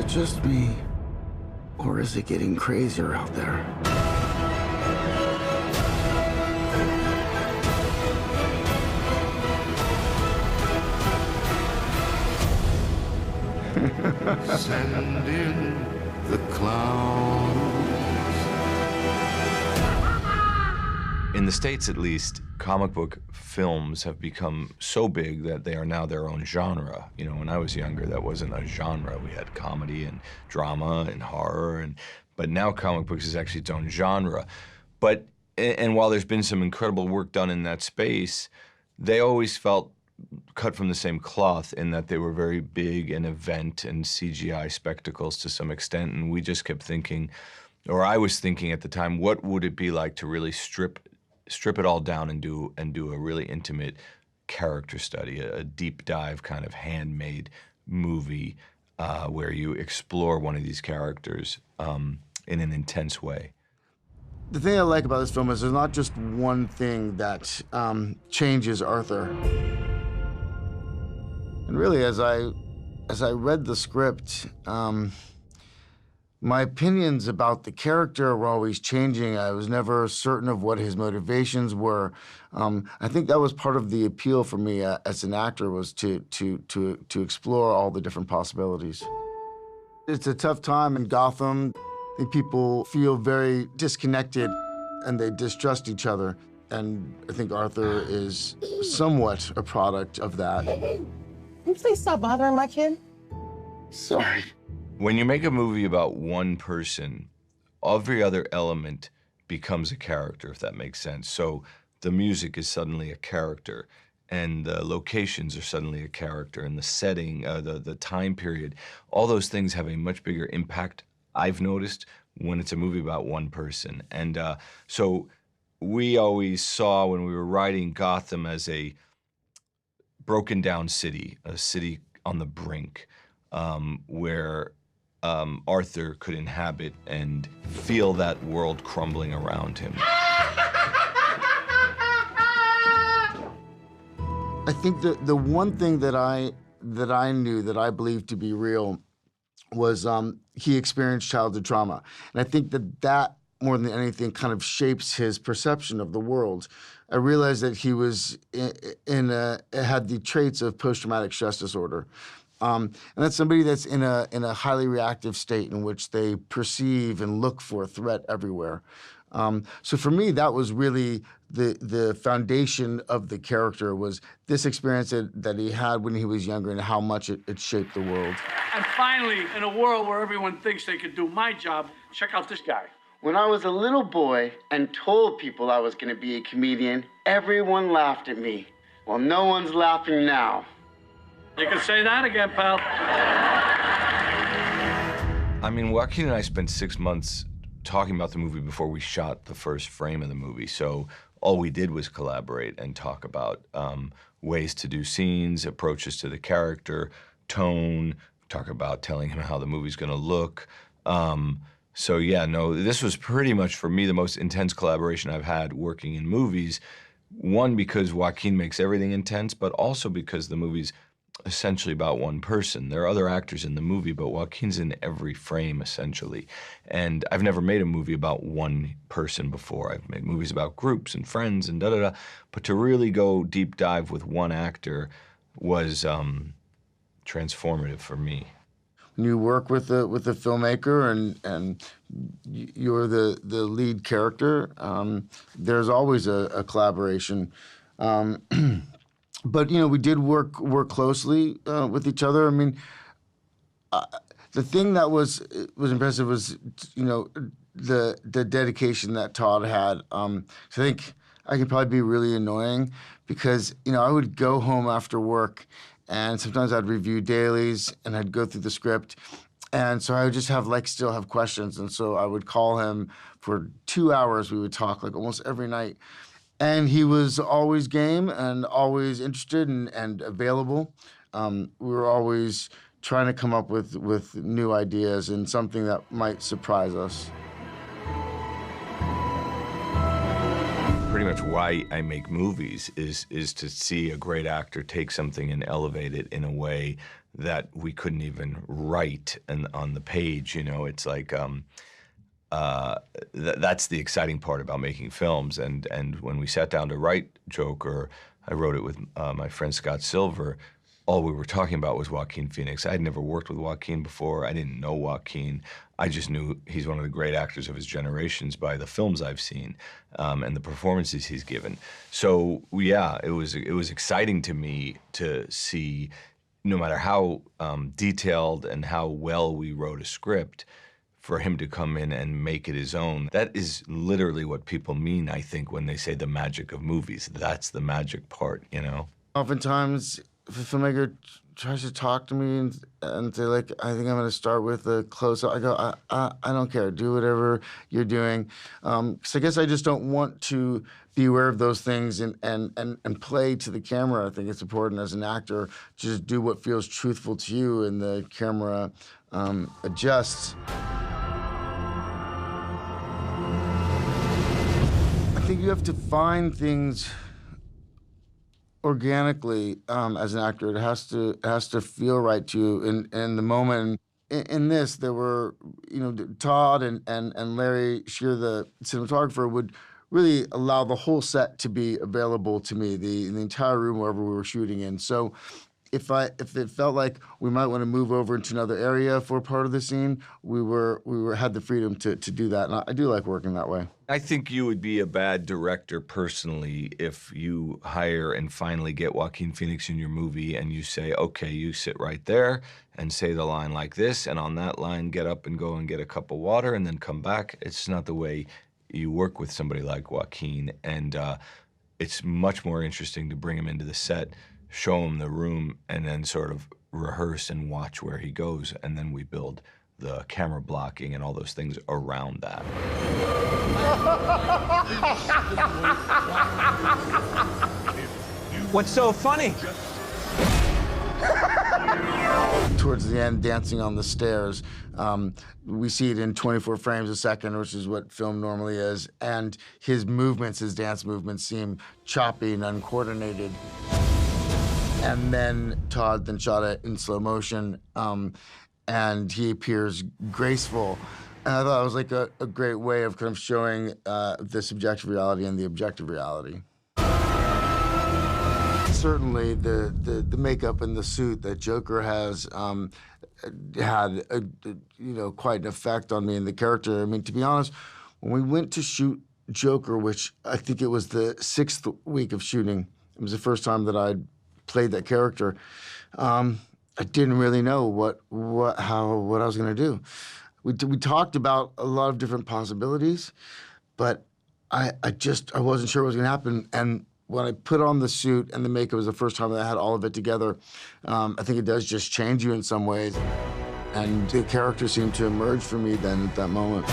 it just me? Or is it getting crazier out there? Send in the clowns. In the States, at least, comic book films have become so big that they are now their own genre. You know, when I was younger, that wasn't a genre. We had comedy and drama and horror, but now comic books is actually its own genre. And while there's been some incredible work done in that space, they always felt cut from the same cloth in that they were very big and event and CGI spectacles to some extent, and we just kept thinking, or I was thinking at the time, what would it be like to really strip it all down and do a really intimate character study, a deep dive kind of handmade movie where you explore one of these characters in an intense way. The thing I like about this film is there's not just one thing that changes Arthur. And really, as I read the script, my opinions about the character were always changing. I was never certain of what his motivations were. I think that was part of the appeal for me as an actor, was to explore all the different possibilities. It's a tough time in Gotham. I think people feel very disconnected and they distrust each other. And I think Arthur is somewhat a product of that. Can you please stop bothering my kid? Sorry. When you make a movie about one person, every other element becomes a character, if that makes sense. So the music is suddenly a character, and the locations are suddenly a character, and the setting, the time period, all those things have a much bigger impact, I've noticed, when it's a movie about one person. And so we always saw, when we were writing Gotham, as a broken down city, a city on the brink, where Arthur could inhabit and feel that world crumbling around him. I think the one thing that I knew, that I believed to be real, was he experienced childhood trauma. And I think that more than anything kind of shapes his perception of the world. I realized that he was had the traits of post-traumatic stress disorder. And that's somebody that's in a highly reactive state in which they perceive and look for a threat everywhere. So for me, that was really the foundation of the character, was this experience that he had when he was younger and how much it shaped the world. And finally, in a world where everyone thinks they could do my job, check out this guy. When I was a little boy and told people I was going to be a comedian, everyone laughed at me. Well, no one's laughing now. You can say that again, pal. I mean, Joaquin and I spent 6 months talking about the movie before we shot the first frame of the movie. So all we did was collaborate and talk about ways to do scenes, approaches to the character, tone, talk about telling him how the movie's gonna look. So yeah, no, this was pretty much, for me, the most intense collaboration I've had working in movies. One, because Joaquin makes everything intense, but also because the movie's essentially about one person. There are other actors in the movie, but Joaquin's in every frame, essentially. And I've never made a movie about one person before. I've made movies about groups and friends and da-da-da. But to really go deep dive with one actor was transformative for me. When you work with a filmmaker and you're the lead character, there's always a collaboration. But you know, we did work closely with each other. I mean, the thing that was impressive was, you know, the dedication that Todd had. So I think I could probably be really annoying because, you know, I would go home after work and sometimes I'd review dailies and I'd go through the script. And so I would just still have questions. And so I would call him for 2 hours. We would talk like almost every night. And he was always game and always interested and available. We were always trying to come up with new ideas and something that might surprise us. Pretty much why I make movies is to see a great actor take something and elevate it in a way that we couldn't even write on the page. You know, it's like that's the exciting part about making films. And when we sat down to write Joker, I wrote it with my friend Scott Silver. All we were talking about was Joaquin Phoenix. I had never worked with Joaquin before. I didn't know Joaquin. I just knew he's one of the great actors of his generations by the films I've seen and the performances he's given. So yeah, it was exciting to me to see, no matter how detailed and how well we wrote a script, for him to come in and make it his own. That is literally what people mean, I think, when they say the magic of movies. That's the magic part, you know? Oftentimes, if a filmmaker tries to talk to me and say, like, I think I'm going to start with a close-up, I go, I don't care. Do whatever you're doing. Because I guess I just don't want to be aware of those things and play to the camera. I think it's important as an actor to just do what feels truthful to you, and the camera adjusts. I think you have to find things organically as an actor. It has to feel right to you in the moment. In this, there were, you know, Todd and Larry Shear, the cinematographer, would really allow the whole set to be available to me, the entire room wherever we were shooting in. So if it felt like we might want to move over into another area for part of the scene, we had the freedom to do that. And I do like working that way. I think you would be a bad director personally if you hire and finally get Joaquin Phoenix in your movie and you say, okay, you sit right there and say the line like this, and on that line get up and go and get a cup of water and then come back. It's not the way you work with somebody like Joaquin, and it's much more interesting to bring him into the set, show him the room, and then sort of rehearse and watch where he goes, and then we build the camera blocking and all those things around that. What's so funny? Towards the end, dancing on the stairs, we see it in 24 frames a second, which is what film normally is, and his movements, his dance movements, seem choppy and uncoordinated. And then Todd then shot it in slow motion, and he appears graceful. And I thought it was like a great way of kind of showing the subjective reality and the objective reality. Certainly, the makeup and the suit that Joker has had quite an effect on me and the character. I mean, to be honest, when we went to shoot Joker, which I think it was the 6th week of shooting, it was the first time that I'd played that character. I didn't really know what I was going to do. We talked about a lot of different possibilities, but I wasn't sure what was going to happen. And when I put on the suit and the makeup, it was the first time that I had all of it together. I think it does just change you in some ways. And the character seemed to emerge for me then at that moment.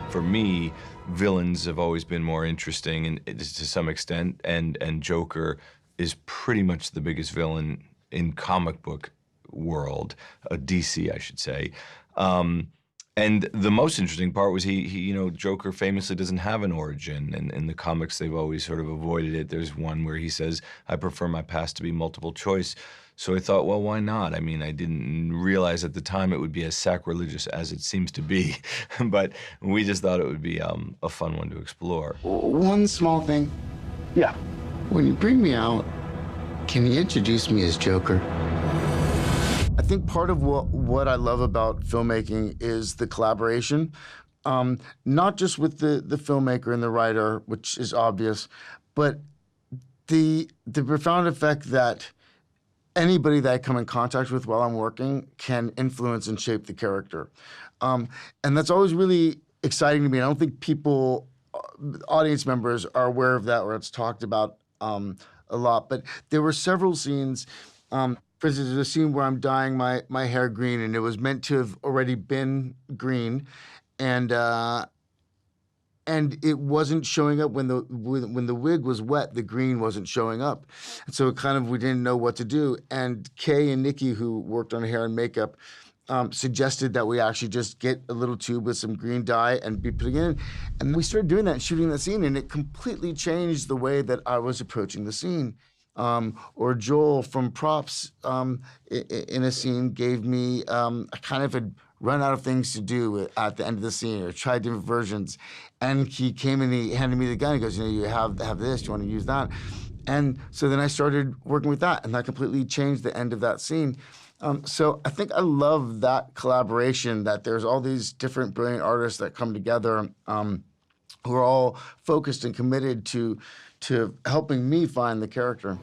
For me, villains have always been more interesting and to some extent, and Joker is pretty much the biggest villain in comic book world, DC, I should say. And the most interesting part was Joker famously doesn't have an origin, and in the comics they've always sort of avoided it. There's one where he says, I prefer my past to be multiple choice. So I thought, well, why not? I mean, I didn't realize at the time it would be as sacrilegious as it seems to be, but we just thought it would be a fun one to explore. One small thing. Yeah. When you bring me out, can you introduce me as Joker? I think part of what I love about filmmaking is the collaboration, not just with the filmmaker and the writer, which is obvious, but the profound effect that anybody that I come in contact with while I'm working can influence and shape the character. And that's always really exciting to me. I don't think people, audience members, are aware of that, or it's talked about a lot. But there were several scenes. For instance, there's a scene where I'm dyeing my hair green, and it was meant to have already been green, and it wasn't showing up when the wig was wet. The green wasn't showing up, and so we didn't know what to do. And Kay and Nikki, who worked on hair and makeup, suggested that we actually just get a little tube with some green dye and be putting it in. And we started doing that, shooting that scene, and it completely changed the way that I was approaching the scene. Or Joel from props in a scene gave me, I kind of had run out of things to do at the end of the scene or tried different versions. And he came and he handed me the gun. He goes, you have this, do you want to use that? And so then I started working with that, and that completely changed the end of that scene. So I think I love that collaboration, that there's all these different brilliant artists that come together who are all focused and committed to helping me find the character.